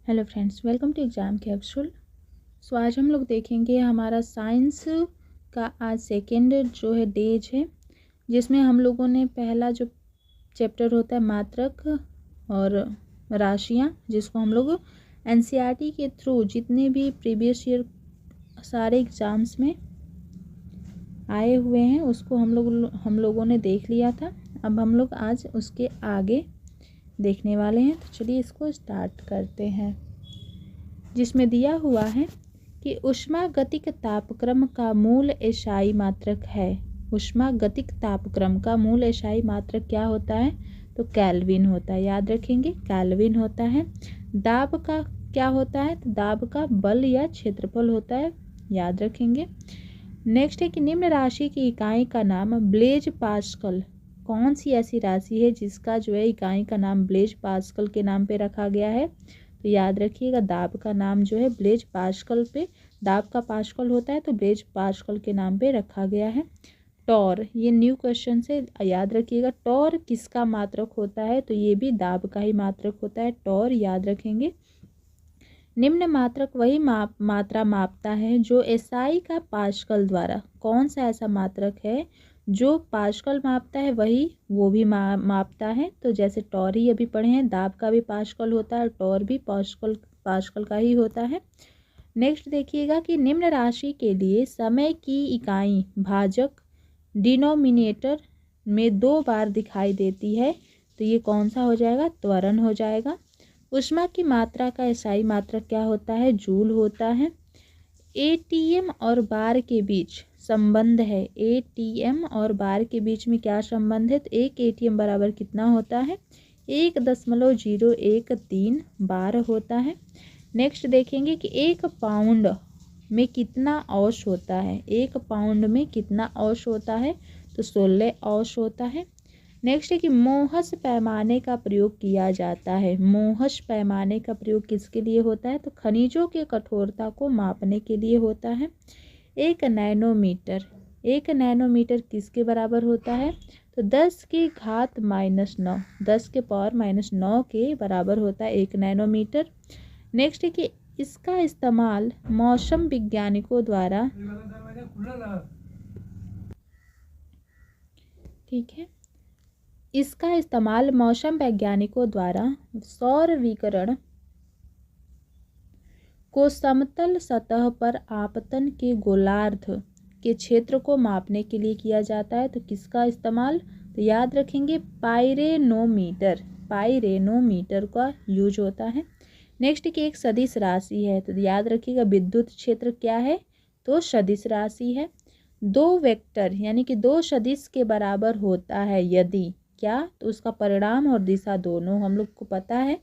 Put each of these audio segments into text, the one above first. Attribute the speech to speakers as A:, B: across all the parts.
A: Hello friends, welcome to exam capsule. So आज हम लोग देखेंगे हमारा साइंस का आज सेकेंड जो है डेज है, जिसमें हम लोगों ने पहला जो चैप्टर होता है मात्रक और राशियाँ, जिसको हम लोग एनसीईआरटी के थ्रू जितने भी प्रीवियस ईयर सारे एग्ज़ाम्स में आए हुए हैं उसको हम लोगों ने देख लिया था। अब हम लोग आज उसके आगे देखने वाले हैं, तो चलिए इसको स्टार्ट करते हैं। जिसमें दिया हुआ है कि ऊष्मागतिक तापक्रम का मूल एसआई मात्रक है। ऊष्मागतिक तापक्रम का मूल एसआई मात्रक क्या होता है? तो केल्विन होता है। याद रखेंगे, केल्विन होता है। दाब का क्या होता है? तो दाब का बल या क्षेत्रफल होता है। याद रखेंगे। नेक्स्ट है कि निम्न राशि की इकाई का नाम ब्लेज पास्कल। कौन सी ऐसी राशि है जिसका जो है इकाई का नाम ब्लेज पास्कल के नाम पे रखा गया है? तो याद रखिएगा, दाब का नाम जो है ब्लेज पास्कल पे, दाब का पास्कल होता है तो ब्लेज पास्कल के नाम पे रखा गया है। टॉर, ये न्यू क्वेश्चन से याद रखिएगा, टॉर किसका मात्रक होता है? तो ये भी दाब का ही मात्रक होता है, टॉर। याद रखेंगे। निम्न मात्रक वही मात्रा मापता है जो एसआई का पास्कल द्वारा। कौन सा ऐसा मात्रक है जो पास्कल मापता है? वही वो भी मापता है। तो जैसे टॉर ही अभी पढ़े हैं, दाब का भी पास्कल होता है, टॉर भी पास्कल का ही होता है। नेक्स्ट देखिएगा कि निम्न राशि के लिए समय की इकाई भाजक डिनोमिनेटर में 2 बार दिखाई देती है, तो ये कौन सा हो जाएगा? त्वरण हो जाएगा। ऊष्मा की मात्रा का एसआई मात्रक क्या होता है? जूल होता है। एटीएम और बार के बीच संबंध है। एटीएम और बार के बीच में क्या संबंध है? तो 1 एटीएम बराबर कितना होता है? 1.013 बार होता है। नेक्स्ट देखेंगे कि 1 पाउंड में कितना औंस होता है? 1 पाउंड में कितना औंस होता है? तो 16 औंस होता है। नेक्स्ट है कि मोहस पैमाने का प्रयोग किया जाता है। मोहस पैमाने का प्रयोग किसके लिए होता है? तो खनिजों के कठोरता को मापने के लिए होता है। 1 नैनोमीटर, 1 नैनोमीटर किसके बराबर होता है? तो 10 की घात -9, 10 के पावर -9 के बराबर होता है 1 नैनोमीटर। नेक्स्ट है कि इसका इस्तेमाल मौसम वैज्ञानिकों द्वारा, ठीक है, इसका इस्तेमाल मौसम वैज्ञानिकों द्वारा सौर विकिरण को समतल सतह पर आपतन के गोलार्ध के क्षेत्र को मापने के लिए किया जाता है। तो किसका इस्तेमाल? तो याद रखेंगे, पाइरेनोमीटर, पाइरेनोमीटर का यूज होता है। नेक्स्ट की एक सदिश राशि है, तो याद रखिएगा विद्युत क्षेत्र क्या है? तो सदिश राशि है। 2 वेक्टर यानी कि 2 सदिश के बराबर होता है यदि क्या? तो उसका परिणाम और दिशा दोनों। हम लोग को पता है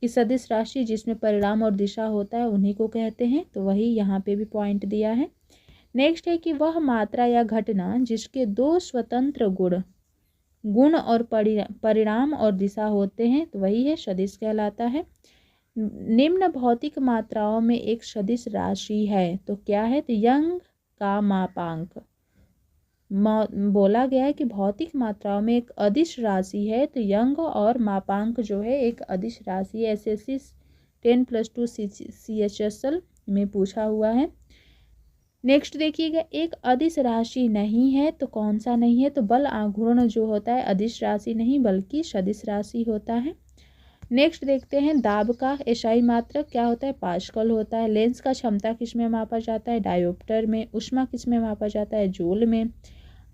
A: कि सदिश राशि जिसमें परिणाम और दिशा होता है उन्हीं को कहते हैं, तो वही यहाँ पे भी पॉइंट दिया है। नेक्स्ट है कि वह मात्रा या घटना जिसके 2 स्वतंत्र गुण और परिणाम और दिशा होते हैं, तो वही है सदिश कहलाता है। निम्न भौतिक मात्राओं में एक सदिश राशि है, तो क्या है? तो यंग का मापांक। बोला गया है कि भौतिक मात्राओं में एक अदिश राशि है, तो यंग और मापांक जो है एक अदिश राशि है। एसएससी 10+2 CHSL में पूछा हुआ है। नेक्स्ट देखिएगा, एक अदिश राशि नहीं है, तो कौन सा नहीं है? तो बल आघूर्ण जो होता है अदिश राशि नहीं बल्कि सदिश राशि होता है। नेक्स्ट देखते हैं, दाब का एसआई मात्रक क्या होता है? पास्कल होता है। लेंस का क्षमता किस में मापा जाता है? डायोप्टर में। ऊष्मा किस में मापा जाता है? जूल में।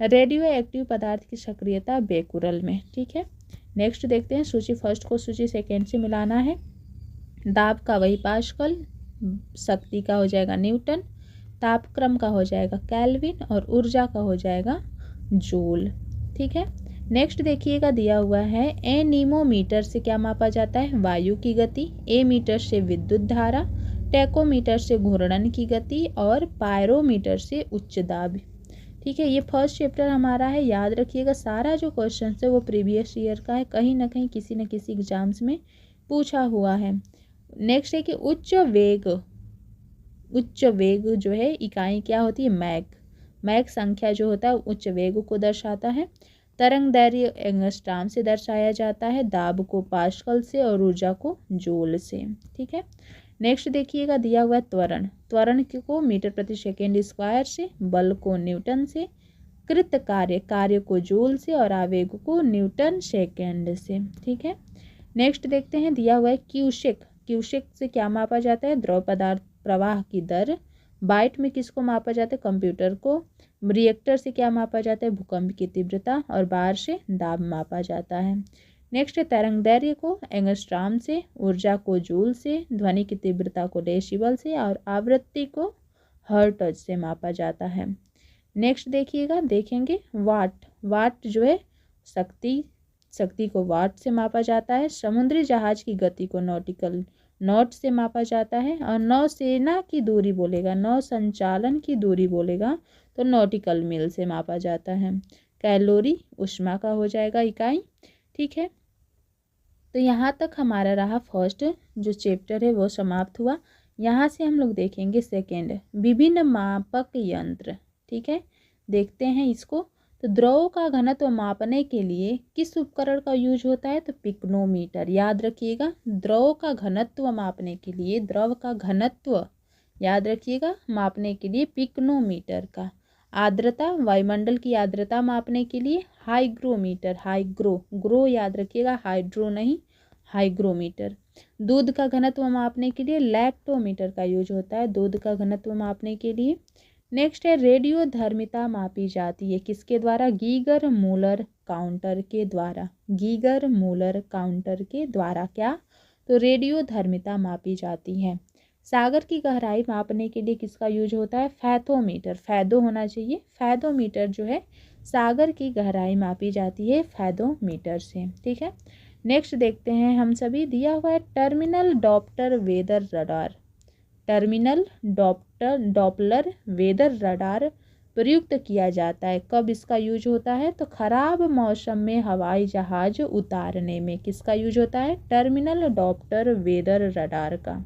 A: रेडियो एक्टिव पदार्थ की सक्रियता बेकुरल में। ठीक है। नेक्स्ट देखते हैं, सूची फर्स्ट को सूची सेकेंड से मिलाना है। दाब का वही पास्कल, शक्ति का हो जाएगा न्यूटन, तापक्रम का हो जाएगा केल्विन और ऊर्जा का हो जाएगा जूल। ठीक है। नेक्स्ट देखिएगा, दिया हुआ है एनीमोमीटर से क्या मापा जाता है? वायु की गति। ए मीटर से विद्युत धारा, टेकोमीटर से घूर्णन की गति और पायरोमीटर से उच्च दाब। ठीक है, ये फर्स्ट चैप्टर हमारा है। याद रखिएगा, सारा जो क्वेश्चन है वो प्रीवियस ईयर का है, कहीं ना कहीं किसी न किसी एग्जाम्स में पूछा हुआ है। नेक्स्ट है कि उच्च वेग जो है इकाई क्या होती है? मैक। मैक संख्या जो होता है उच्च वेग को दर्शाता है। तरंग दैर्घ्य एंगस्ट्राम से दर्शाया जाता है, दाब को पास्कल से और ऊर्जा को जूल से। ठीक है, नेक्स्ट देखिएगा दिया हुआ है त्वरण। त्वरण को मीटर प्रति सेकेंड स्क्वायर से, बल को न्यूटन से, कृत कार्य को जूल से और आवेग को न्यूटन सेकेंड से। ठीक है, नेक्स्ट देखते हैं दिया हुआ है क्यूसेक। क्यूसेक से क्या मापा जाता है? द्रव पदार्थ प्रवाह की दर। बाइट में किसको मापा जाता है? कंप्यूटर को। रिएक्टर से क्या मापा जाता है? भूकंप की तीव्रता। और बार से दाब मापा जाता है। नेक्स्ट है तरंग दैर्घ्य को एंगस्ट्राम से, ऊर्जा को जूल से, ध्वनि की तीव्रता को डेसिबल से और आवृत्ति को हर्ट्ज से मापा जाता है। नेक्स्ट देखिएगा, देखेंगे वाट। वाट जो है शक्ति को वाट से मापा जाता है। समुद्री जहाज की गति को नॉटिकल नॉट से मापा जाता है। और नौसेना की दूरी बोलेगा, नौ संचालन की दूरी बोलेगा तो नॉटिकल मील से मापा जाता है। कैलोरी ऊष्मा का हो जाएगा इकाई। ठीक है, तो यहाँ तक हमारा रहा फर्स्ट जो चैप्टर है वो समाप्त हुआ। यहाँ से हम लोग देखेंगे सेकेंड, विभिन्न मापक यंत्र। ठीक है, देखते हैं इसको। तो द्रव का घनत्व मापने के लिए किस उपकरण का यूज होता है? तो पिक्नोमीटर। याद रखिएगा, द्रव का घनत्व मापने के लिए, द्रव का घनत्व याद रखिएगा मापने के लिए पिक्नोमीटर का। आर्द्रता, वायुमंडल की आर्द्रता मापने के लिए हाइग्रोमीटर। ग्रो याद रखिएगा, हाइड्रो नहीं, हाइग्रोमीटर। दूध का घनत्व मापने के लिए लैक्टोमीटर का यूज होता है, दूध का घनत्व मापने के लिए। नेक्स्ट है रेडियोधर्मिता मापी जाती है किसके द्वारा? गीगर मूलर काउंटर के द्वारा। गीगर मूलर काउंटर के द्वारा क्या? तो रेडियोधर्मिता मापी जाती है। सागर की गहराई मापने के लिए किसका यूज होता है? फैथोमीटर। फैदो होना चाहिए, फैदोमीटर जो है सागर की गहराई मापी जाती है फैदोमीटर से। ठीक है, नेक्स्ट देखते हैं हम सभी, दिया हुआ है terminal doppler weather radar. Terminal doppler weather radar प्रयुक्त किया जाता है। कब इसका यूज होता है? तो खराब मौसम में हवाई जहाज उतारने में किसका यूज होता है? टर्मिनल डॉप्टर वेदर रडार का।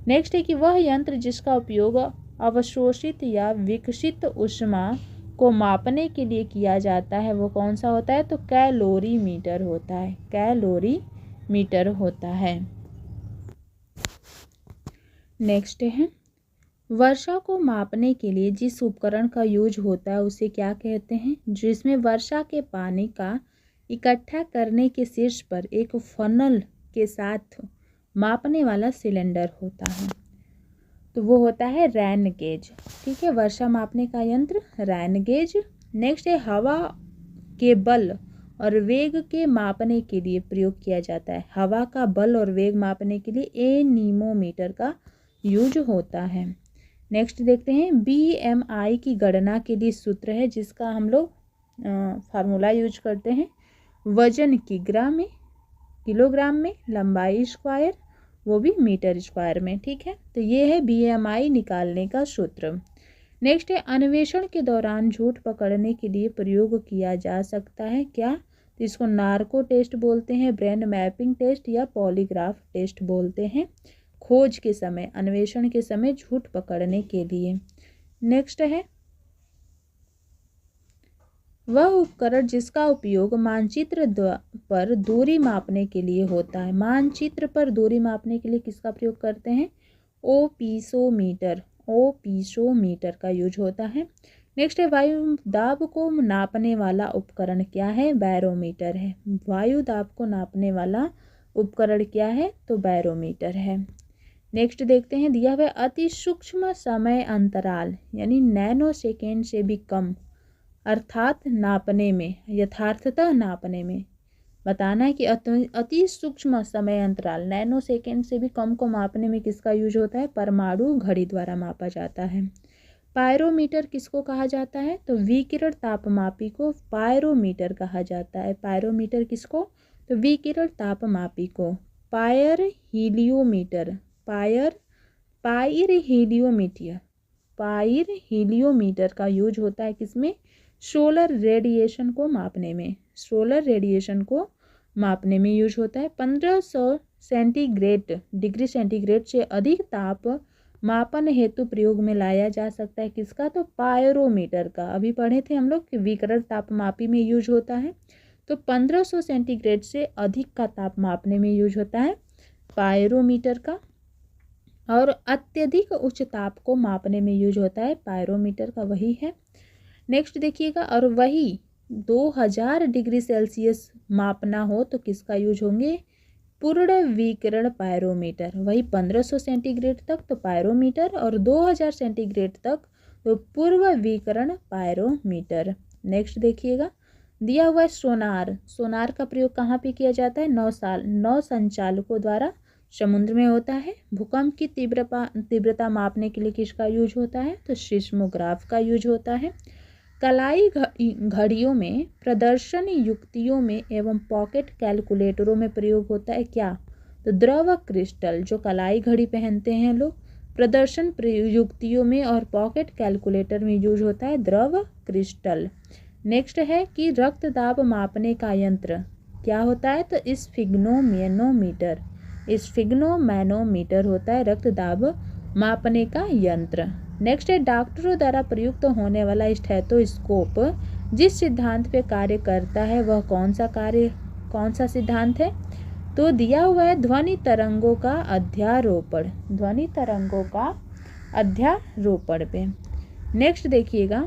A: नेक्स्ट है कि वह यंत्र जिसका उपयोग अवशोषित या विकसित ऊष्मा को मापने के लिए किया जाता है वो कौन सा होता है? तो कैलोरीमीटर होता है। कैलोरीमीटर होता है। नेक्स्ट है वर्षा को मापने के लिए जिस उपकरण का यूज होता है उसे क्या कहते हैं? जिसमें वर्षा के पानी का इकट्ठा करने के शीर्ष पर एक फनल के साथ मापने वाला सिलेंडर होता है, तो वो होता है रैन गेज। ठीक है, वर्षा मापने का यंत्र रैन गेज। नेक्स्ट है हवा के बल और वेग के मापने के लिए प्रयोग किया जाता है। हवा का बल और वेग मापने के लिए एनीमोमीटर का यूज होता है। नेक्स्ट देखते हैं BMI की गणना के लिए सूत्र है जिसका हम लोग फार्मूला यूज करते हैं। वजन की ग्राम में, किलोग्राम में, लंबाई स्क्वायर, वो भी मीटर स्क्वायर में। ठीक है, तो ये है BMI निकालने का सूत्र। नेक्स्ट है अन्वेषण के दौरान झूठ पकड़ने के लिए प्रयोग किया जा सकता है क्या? तो इसको नार्को टेस्ट बोलते हैं, ब्रेन मैपिंग टेस्ट या पॉलीग्राफ टेस्ट बोलते हैं। खोज के समय, अन्वेषण के समय झूठ पकड़ने के लिए। नेक्स्ट है वह उपकरण जिसका उपयोग मानचित्र पर दूरी मापने के लिए होता है। मानचित्र पर दूरी मापने के लिए किसका प्रयोग करते हैं? ओपीसोमीटर। ओपीसोमीटर का यूज होता है। नेक्स्ट है वायु दाब को नापने वाला उपकरण क्या है? बैरोमीटर है। वायु दाब को नापने वाला उपकरण क्या है? तो बैरोमीटर है। नेक्स्ट देखते हैं दिया हुआ अति सूक्ष्म समय अंतराल यानी नैनो सेकेंड से भी कम अर्थात नापने में, यथार्थतः नापने में बताना है कि अति सूक्ष्म समय अंतराल नैनो सेकेंड से भी कम को मापने में किसका यूज होता है? परमाणु घड़ी द्वारा मापा जाता है। पायरोमीटर किसको कहा जाता है? तो विकिरण तापमापी को पायरोमीटर कहा जाता है। पायरोमीटर किसको? तो विकिरण तापमापी को। पायर हीलियोमीटर का यूज होता है किसमें? सोलर रेडिएशन को मापने में। सोलर रेडिएशन को मापने में यूज होता है। 1500 डिग्री सेंटीग्रेड से अधिक ताप मापन हेतु प्रयोग में लाया जा सकता है किसका, तो पायरोमीटर का। अभी पढ़े थे हम लोग कि विकिरण तापमापी में यूज होता है, तो 1500 सेंटीग्रेड से अधिक का ताप मापने में यूज होता है पायरोमीटर का, और अत्यधिक उच्च ताप को मापने में यूज होता है पायरोमीटर का, वही है। नेक्स्ट देखिएगा, और वही 2000 डिग्री सेल्सियस मापना हो तो किसका यूज होंगे, पूर्ण विकिरण पायरोमीटर। वही 1500 सेंटीग्रेड तक तो पायरोमीटर, और 2000 सेंटीग्रेड तक तो पूर्व विकिरण पायरोमीटर। नेक्स्ट देखिएगा, दिया हुआ है सोनार। सोनार का प्रयोग कहाँ पे किया जाता है, नौ संचालकों द्वारा समुद्र में होता है। भूकंप की तीव्रता मापने के लिए किसका यूज होता है, तो सिस्मोग्राफ का यूज होता है। कलाई घड़ियों में, प्रदर्शन युक्तियों में एवं पॉकेट कैलकुलेटरों में प्रयोग होता है क्या, तो द्रव क्रिस्टल। जो कलाई घड़ी पहनते हैं लोग, प्रदर्शन युक्तियों में और पॉकेट कैलकुलेटर में यूज होता है द्रव क्रिस्टल। नेक्स्ट है कि रक्त दाब मापने का यंत्र क्या होता है, तो स्फिग्नोमैनोमीटर। स्फिग्नोमैनोमीटर होता है रक्त दाब मापने का यंत्र। नेक्स्ट है, डॉक्टरों द्वारा प्रयुक्त होने वाला स्टेथोस्कोप जिस सिद्धांत पे कार्य करता है वह कौन सा सिद्धांत है, तो दिया हुआ है ध्वनि तरंगों का अध्यारोपण। ध्वनि तरंगों का अध्यारोपण पे। नेक्स्ट देखिएगा,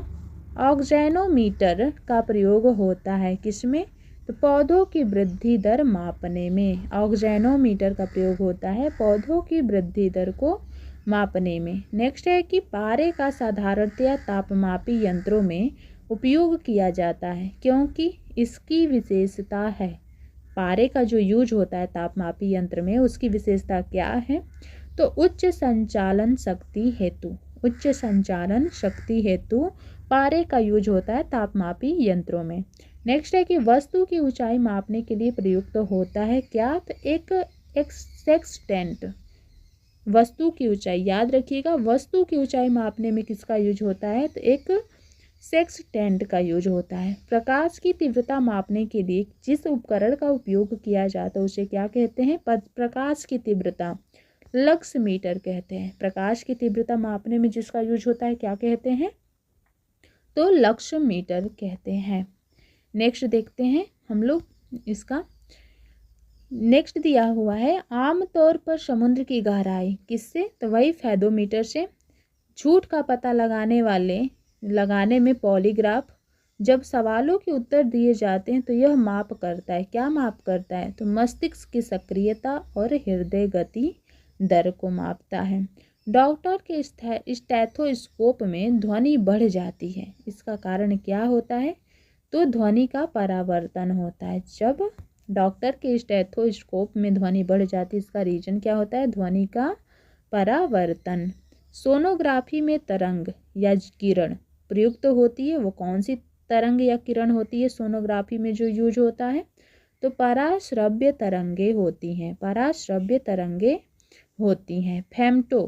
A: ऑक्जेनोमीटर का प्रयोग होता है किसमें, तो पौधों की वृद्धि दर मापने में। ऑक्जेनोमीटर का प्रयोग होता है पौधों की वृद्धि दर को मापने में। नेक्स्ट है कि पारे का साधारणतया तापमापी यंत्रों में उपयोग किया जाता है क्योंकि इसकी विशेषता है। पारे का जो यूज होता है तापमापी यंत्र में, उसकी विशेषता क्या है, तो उच्च संचालन शक्ति हेतु पारे का यूज होता है तापमापी यंत्रों में। नेक्स्ट है कि वस्तु की ऊंचाई मापने के लिए प्रयुक्त होता है क्या, तो एक सेक्सटेंट। वस्तु की ऊंचाई याद रखिएगा, वस्तु की ऊंचाई मापने में किसका यूज होता है, तो एक सेक्सटेंट का यूज होता है। प्रकाश की तीव्रता मापने के लिए जिस उपकरण का उपयोग किया जाता है उसे क्या कहते हैं, प्रकाश की तीव्रता, लक्स मीटर कहते हैं। प्रकाश की तीव्रता मापने में जिसका यूज होता है क्या कहते हैं, तो लक्स मीटर कहते हैं। नेक्स्ट देखते हैं हम लोग इसका। नेक्स्ट दिया हुआ है, आमतौर पर समुद्र की गहराई किससे, तो वही फेदोमीटर से। झूठ का पता लगाने में पॉलीग्राफ। जब सवालों के उत्तर दिए जाते हैं तो यह माप करता है, क्या माप करता है, तो मस्तिष्क की सक्रियता और हृदय गति दर को मापता है। डॉक्टर के स्टेथोस्कोप में ध्वनि बढ़ जाती है, इसका कारण क्या होता है, तो ध्वनि का परावर्तन होता है। जब डॉक्टर के स्टेथोस्कोप में ध्वनि बढ़ जाती है, इसका रीजन क्या होता है, ध्वनि का परावर्तन। सोनोग्राफी में तरंग या किरण प्रयुक्त होती है, वो कौन सी तरंग या किरण होती है सोनोग्राफी में जो यूज होता है, तो पराश्रव्य तरंगे होती हैं। फेम्टो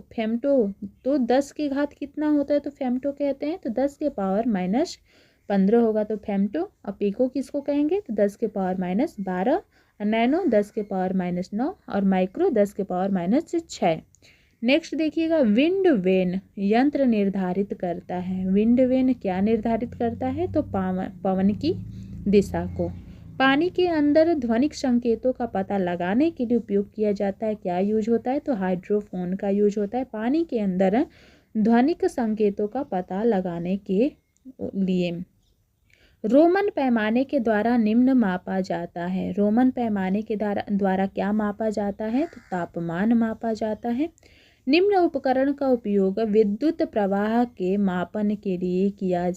A: तो 10 की घात कितना होता है, तो फेम्टो कहते हैं, तो 10 के पावर -15 होगा तो फेम्टो। और पिको किसको कहेंगे, तो 10 के पावर -12, और नैनो 10 के पावर -9, और माइक्रो 10 के पावर -6। नेक्स्ट देखिएगा, विंड वेन यंत्र निर्धारित करता है। विंड वेन क्या निर्धारित करता है, तो पवन की दिशा को। पानी के अंदर ध्वनिक संकेतों का पता लगाने के लिए उपयोग किया जाता है, क्या यूज होता है, तो हाइड्रोफोन का यूज होता है पानी के अंदर ध्वनिक संकेतों का पता लगाने के लिए। रोमन पैमाने के द्वारा निम्न मापा जाता है। रोमन पैमाने के द्वारा क्या मापा जाता है, तो तापमान मापा जाता है। निम्न उपकरण का उपयोग विद्युत प्रवाह के मापन के लिए किया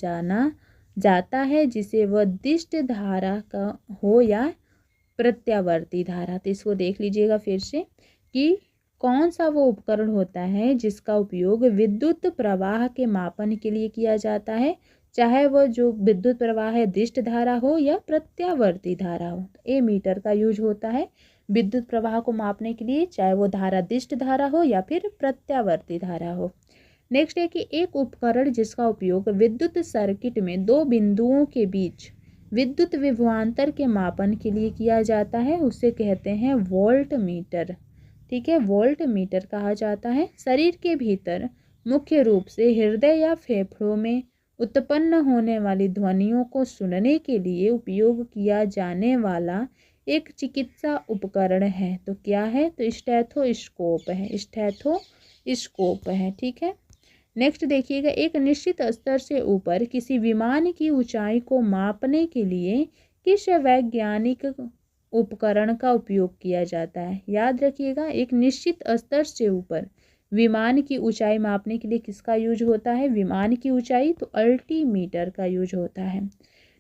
A: जाता है, जिसे वह दिष्ट धारा का हो या प्रत्यावर्ती धारा। तो इसको देख लीजिएगा फिर से कि कौन सा वो उपकरण होता है जिसका उपयोग विद्युत प्रवाह के मापन के लिए किया जाता है, चाहे वह जो विद्युत प्रवाह है दिष्ट धारा हो या प्रत्यावर्ती धारा हो। तो एमीटर का यूज होता है विद्युत प्रवाह को मापने के लिए, चाहे वो धारा दिष्ट धारा हो या फिर प्रत्यावर्ती धारा हो। नेक्स्ट है कि एक उपकरण जिसका उपयोग विद्युत सर्किट में दो बिंदुओं के बीच विद्युत विभवांतर के मापन के लिए किया जाता है, उसे कहते हैं वोल्ट मीटर। ठीक है, वोल्ट मीटर कहा जाता है। शरीर के भीतर मुख्य रूप से हृदय या फेफड़ों में उत्पन्न होने वाली ध्वनियों को सुनने के लिए उपयोग किया जाने वाला एक चिकित्सा उपकरण है। तो क्या है? तो स्टेथोस्कोप है, स्टेथोस्कोप है, ठीक है। नेक्स्ट देखिएगा, एक निश्चित स्तर से ऊपर किसी विमान की ऊंचाई को मापने के लिए किस वैज्ञानिक उपकरण का उपयोग किया जाता है? याद रखिएगा, एक निश्चित स्तर से ऊपर विमान की ऊंचाई मापने के लिए किसका यूज होता है? विमान की ऊंचाई, तो अल्टीमीटर का यूज होता है।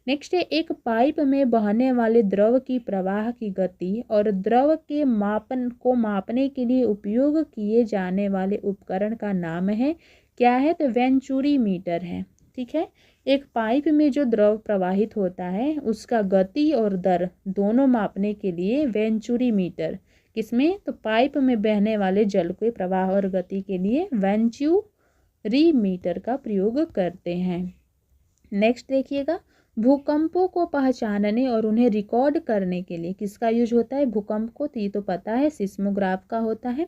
A: नेक्स्ट है, एक पाइप में बहने वाले द्रव की प्रवाह की गति और द्रव के मापन को मापने के लिए उपयोग किए जाने वाले उपकरण का नाम है, क्या है? तो वेंचुरी मीटर है, ठीक है। एक पाइप में जो द्रव प्रवाहित होता है उसका गति और दर दोनों मापने के लिए वेंचुरी मीटर, किसमें? तो पाइप में बहने वाले जल के प्रवाह और गति के लिए वेंचुरी मीटर का प्रयोग करते हैं। नेक्स्ट देखिएगा, भूकंपों को पहचानने और उन्हें रिकॉर्ड करने के लिए किसका यूज होता है? भूकंप को, तो ये तो पता है, सिस्मोग्राफ का होता है।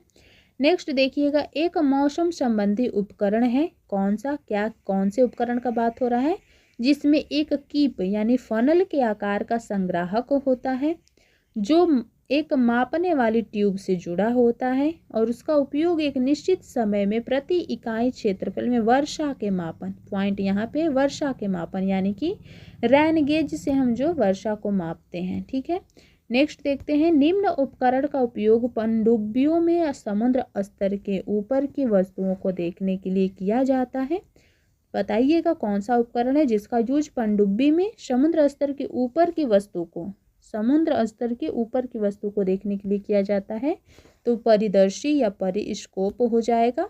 A: नेक्स्ट देखिएगा, एक मौसम संबंधी उपकरण है, कौन सा? क्या कौन से उपकरण का बात हो रहा है? जिसमें एक कीप यानी फनल के आकार का संग्राहक होता है जो एक मापने वाली ट्यूब से जुड़ा होता है और उसका उपयोग एक निश्चित समय में प्रति इकाई क्षेत्रफल में वर्षा के मापन, पॉइंट यहाँ पे वर्षा के मापन यानी कि रेन गेज से हम जो वर्षा को मापते हैं, ठीक है। नेक्स्ट देखते हैं, निम्न उपकरण का उपयोग पनडुब्बियों में समुद्र स्तर के ऊपर की वस्तुओं को देखने के लिए किया जाता है। बताइएगा कौन सा उपकरण है जिसका यूज पनडुब्बी में समुद्र स्तर के ऊपर की वस्तु को, समुद्र स्तर के ऊपर की वस्तु को देखने के लिए किया जाता है? तो परिदर्शी या परिस्कोप हो जाएगा।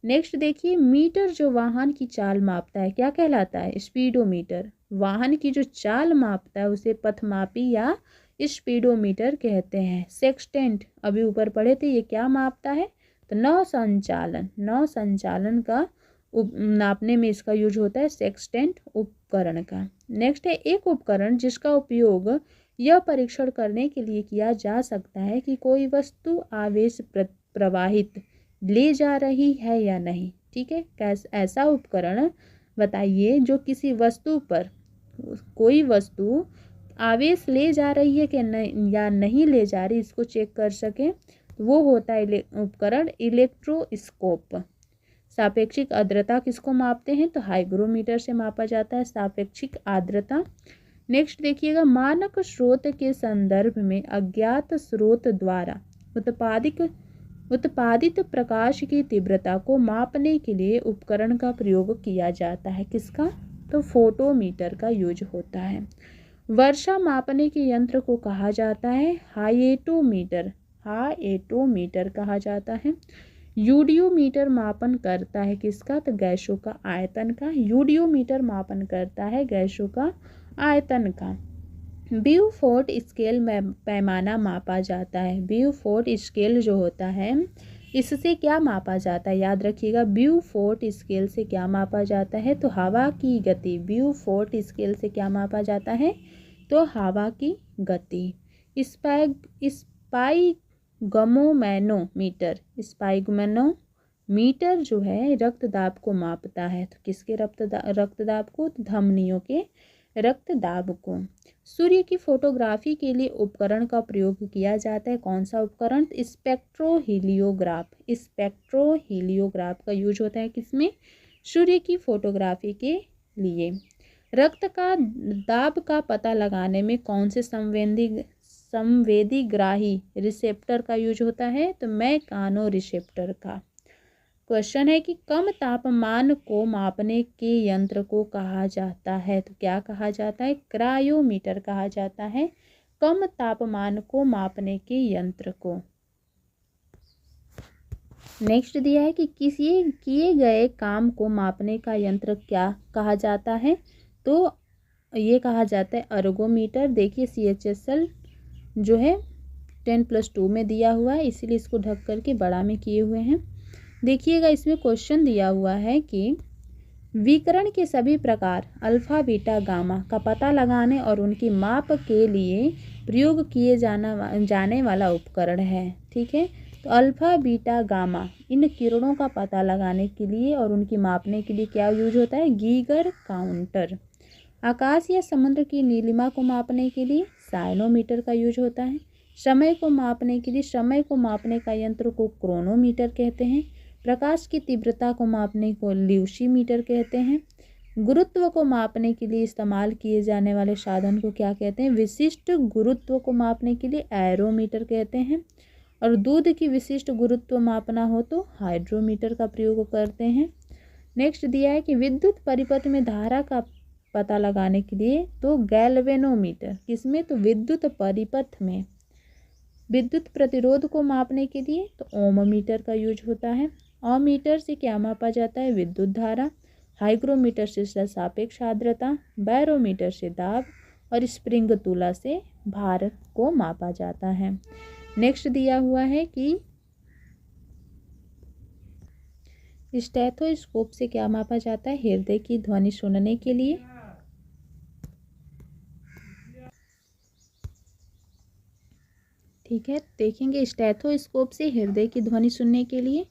A: नेक्स्ट देखिए, मीटर जो वाहन की चाल मापता है क्या कहलाता है? स्पीडोमीटर। वाहन की जो चाल मापता है उसे पथमापी या स्पीडोमीटर कहते हैं। सेक्सटेंट अभी ऊपर पढ़े थे, ये क्या मापता है? तो नौ संचालन का नापने में इसका यूज होता है, सेक्सटेंट उपकरण का। नेक्स्ट है, एक उपकरण जिसका उपयोग यह परीक्षण करने के लिए किया जा सकता है कि कोई वस्तु आवेश प्रवाहित ले जा रही है या नहीं, ठीक है। ऐसा उपकरण बताइए जो किसी वस्तु पर, कोई वस्तु आवेश ले जा रही है कि नहीं या नहीं ले जा रही, इसको चेक कर सकें, वो होता है उपकरण इलेक्ट्रोस्कोप। सापेक्षिक आर्द्रता किसको मापते हैं? तो हाइग्रोमीटर से मापा जाता है सापेक्षिक आर्द्रता। नेक्स्ट देखिएगा, मानक स्रोत के संदर्भ में अज्ञात स्रोत द्वारा उत्पादित प्रकाश की तीव्रता को मापने के लिए उपकरण का प्रयोग किया जाता है, किसका? तो फोटोमीटर का यूज होता है। वर्षा मापने के यंत्र को कहा जाता है हाइएटोमीटर कहा जाता है। यूडियोमीटर मापन करता है किसका? तो गैसों का आयतन का। यूडियोमीटर मापन करता है गैसों का आयतन का। ब्यूफोर्ट स्केल में पैमाना मापा जाता है। ब्यूफोर्ट स्केल जो होता है इससे क्या मापा जाता है? याद रखिएगा, ब्यूफोर्ट स्केल से क्या मापा जाता है? तो हवा की गति। ब्यूफोर्ट स्केल से क्या मापा जाता है? तो हवा की गति। स्पाइगमोमीटर जो है रक्तदाब को मापता है। तो किसके रक्तदाब को? तो धमनियों के रक्तदाब को। सूर्य की फोटोग्राफी के लिए उपकरण का प्रयोग किया जाता है, कौन सा उपकरण? स्पेक्ट्रोहीलियोग्राफ का यूज होता है किसमें? सूर्य की फोटोग्राफी के लिए। रक्त का दाब का पता लगाने में कौन से संवेदीग्राही रिसेप्टर का यूज होता है? तो मैकानो रिसेप्टर का। क्वेश्चन है कि कम तापमान को मापने के यंत्र को कहा जाता है, तो क्या कहा जाता है? क्रायोमीटर कहा जाता है कम तापमान को मापने के यंत्र को। नेक्स्ट दिया है कि किसी किए गए काम को मापने का यंत्र क्या कहा जाता है? तो ये कहा जाता है अर्गोमीटर। देखिए CHSL जो है 10+2 में दिया हुआ है, इसीलिए इसको ढक करके बड़ा में किए हुए हैं। देखिएगा, इसमें क्वेश्चन दिया हुआ है कि विकिरण के सभी प्रकार अल्फा बीटा गामा का पता लगाने और उनकी माप के लिए प्रयोग किए जाने वाला उपकरण है, ठीक है। तो अल्फ़ा बीटा गामा इन किरणों का पता लगाने के लिए और उनकी मापने के लिए क्या यूज होता है? Geiger counter. आकाश या समुद्र की नीलिमा को मापने के लिए साइनोमीटर का यूज होता है। समय को मापने के लिए समय को मापने का यंत्र को क्रोनोमीटर कहते हैं। प्रकाश की तीव्रता को मापने को ल्यूसीमीटर कहते हैं। गुरुत्व को मापने के लिए इस्तेमाल किए जाने वाले साधन को क्या कहते हैं? विशिष्ट गुरुत्व को मापने के लिए एरोमीटर कहते हैं। और दूध की विशिष्ट गुरुत्व मापना हो तो हाइड्रोमीटर का प्रयोग करते हैं। नेक्स्ट दिया है कि विद्युत परिपथ में धारा का पता लगाने के लिए तो गैल्वेनोमीटर, किसमें? तो विद्युत परिपथ में। विद्युत प्रतिरोध को मापने के लिए तो ओममीटर का यूज होता है। ओममीटर से क्या मापा जाता है? विद्युत धारा। हाइग्रोमीटर से सापेक्ष आर्द्रता, बैरोमीटर से दाब और स्प्रिंग तुला से भार को मापा जाता है। नेक्स्ट दिया हुआ है कि स्टेथोस्कोप से क्या मापा जाता है? हृदय की ध्वनि सुनने के लिए। ठीक है, देखेंगे स्टेथोस्कोप से हृदय की ध्वनि सुनने के लिए,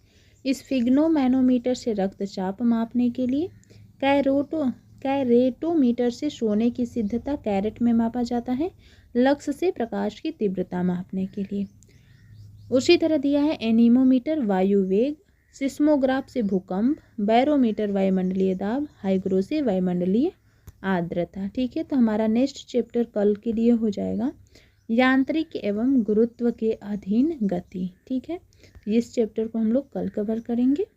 A: स्फिग्नोमैनोमीटर से रक्तचाप मापने के लिए, कैरेटोमीटर से सोने की सिद्धता कैरेट में मापा जाता है, लक्स से प्रकाश की तीव्रता मापने के लिए। उसी तरह दिया है एनीमोमीटर वायु वेग, सिस्मोग्राफ से भूकंप, बैरोमीटर वायुमंडलीय दाब, हाइग्रो से वायुमंडलीय आर्द्रता। ठीक है, तो हमारा नेक्स्ट चैप्टर कल के लिए हो जाएगा यांत्रिक एवं गुरुत्व के अधीन गति। ठीक है, इस चैप्टर को हम लोग कल कवर करेंगे।